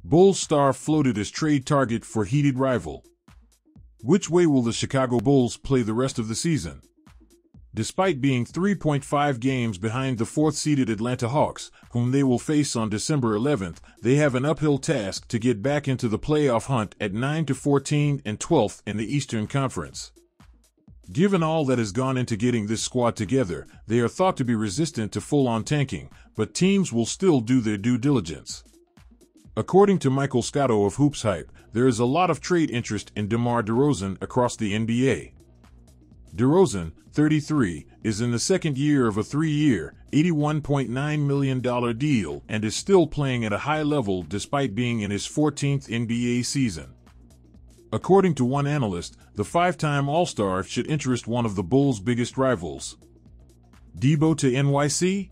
Bulls star floated as trade target for heated rival. Which way will the Chicago Bulls play the rest of the season? Despite being 3.5 games behind the fourth-seeded Atlanta Hawks, whom they will face on December 11th, they have an uphill task to get back into the playoff hunt at 9-14 and 12th in the Eastern Conference. Given all that has gone into getting this squad together, they are thought to be resistant to full-on tanking, but teams will still do their due diligence. According to Michael Scotto of Hoops Hype, there is a lot of trade interest in DeMar DeRozan across the NBA. DeRozan, 33, is in the second year of a 3-year, $81.9 million deal and is still playing at a high level despite being in his 14th NBA season. According to one analyst, the 5-time All-Star should interest one of the Bulls' biggest rivals. Debo to NYC?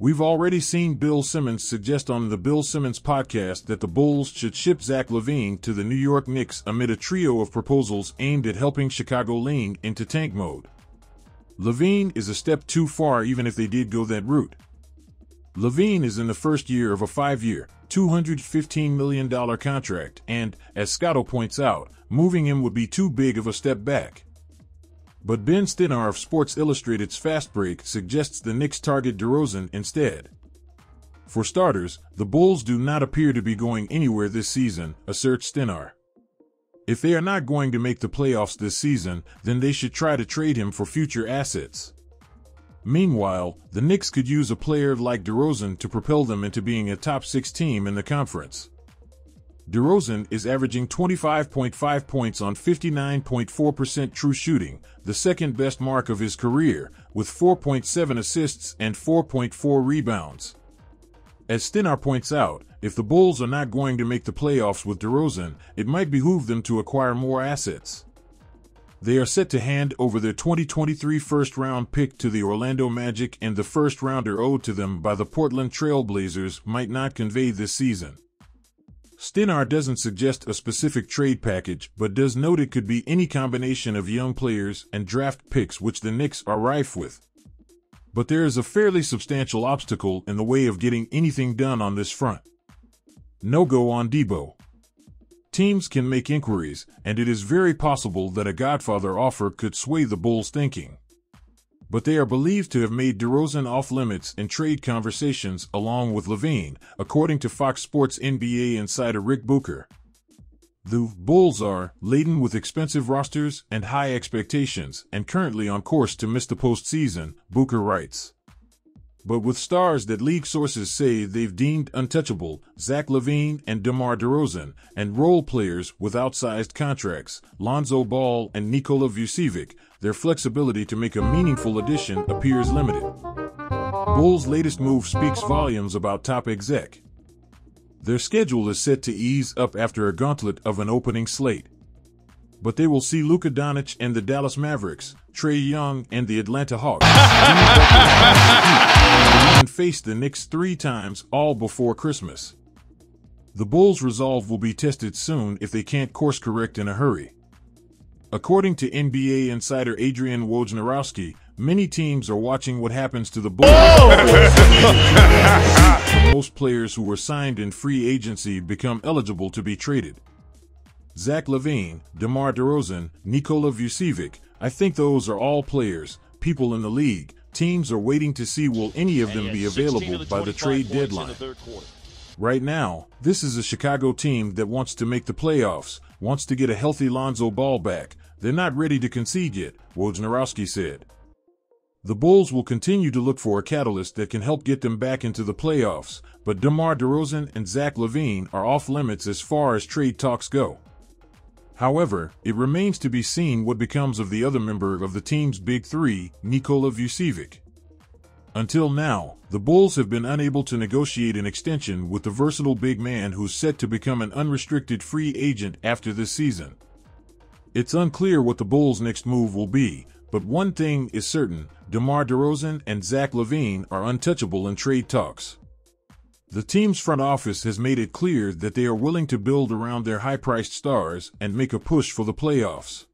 We've already seen Bill Simmons suggest on the Bill Simmons podcast that the Bulls should ship Zach LaVine to the New York Knicks amid a trio of proposals aimed at helping Chicago lean into tank mode. LaVine is a step too far even if they did go that route. LaVine is in the first year of a 5-year, $215 million contract and, as Scotto points out, moving him would be too big of a step back. But Ben Steinauer of Sports Illustrated's Fast Break suggests the Knicks target DeRozan instead. For starters, the Bulls do not appear to be going anywhere this season, asserts Steinauer. If they are not going to make the playoffs this season, then they should try to trade him for future assets. Meanwhile, the Knicks could use a player like DeRozan to propel them into being a top 6 team in the conference. DeRozan is averaging 25.5 points on 59.4% true shooting, the second best mark of his career, with 4.7 assists and 4.4 rebounds. As Steinauer points out, if the Bulls are not going to make the playoffs with DeRozan, it might behoove them to acquire more assets. They are set to hand over their 2023 first-round pick to the Orlando Magic, and the first-rounder owed to them by the Portland Trail Blazers might not convey this season. Steinauer doesn't suggest a specific trade package, but does note it could be any combination of young players and draft picks which the Knicks are rife with. But there is a fairly substantial obstacle in the way of getting anything done on this front. No-go on Debo. Teams can make inquiries, and it is very possible that a Godfather offer could sway the Bulls' thinking. But they are believed to have made DeRozan off-limits in trade conversations along with LaVine, according to Fox Sports NBA insider Rick Booker. The Bulls are laden with expensive rosters and high expectations and currently on course to miss the postseason, Booker writes. But with stars that league sources say they've deemed untouchable, Zach LaVine and DeMar DeRozan, and role players with outsized contracts, Lonzo Ball and Nikola Vucevic, their flexibility to make a meaningful addition appears limited. Bulls' latest move speaks volumes about top exec. Their schedule is set to ease up after a gauntlet of an opening slate. But they will see Luka Doncic and the Dallas Mavericks, Trae Young and the Atlanta Hawks, and face the Knicks 3 times, all before Christmas. The Bulls' resolve will be tested soon if they can't course-correct in a hurry. According to NBA insider Adrian Wojnarowski, many teams are watching what happens to the Bulls. Most players who were signed in free agency become eligible to be traded. Zach LaVine, DeMar DeRozan, Nikola Vucevic, I think those are all players, people in the league. Teams are waiting to see will any of them be available by the trade deadline. Right now, this is a Chicago team that wants to make the playoffs, wants to get a healthy Lonzo Ball back. They're not ready to concede yet, Wojnarowski said. The Bulls will continue to look for a catalyst that can help get them back into the playoffs, but DeMar DeRozan and Zach LaVine are off limits as far as trade talks go. However, it remains to be seen what becomes of the other member of the team's Big Three, Nikola Vucevic. Until now, the Bulls have been unable to negotiate an extension with the versatile big man who's set to become an unrestricted free agent after this season. It's unclear what the Bulls' next move will be, but one thing is certain, DeMar DeRozan and Zach LaVine are untouchable in trade talks. The team's front office has made it clear that they are willing to build around their high-priced stars and make a push for the playoffs.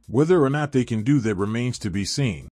Whether or not they can do that remains to be seen.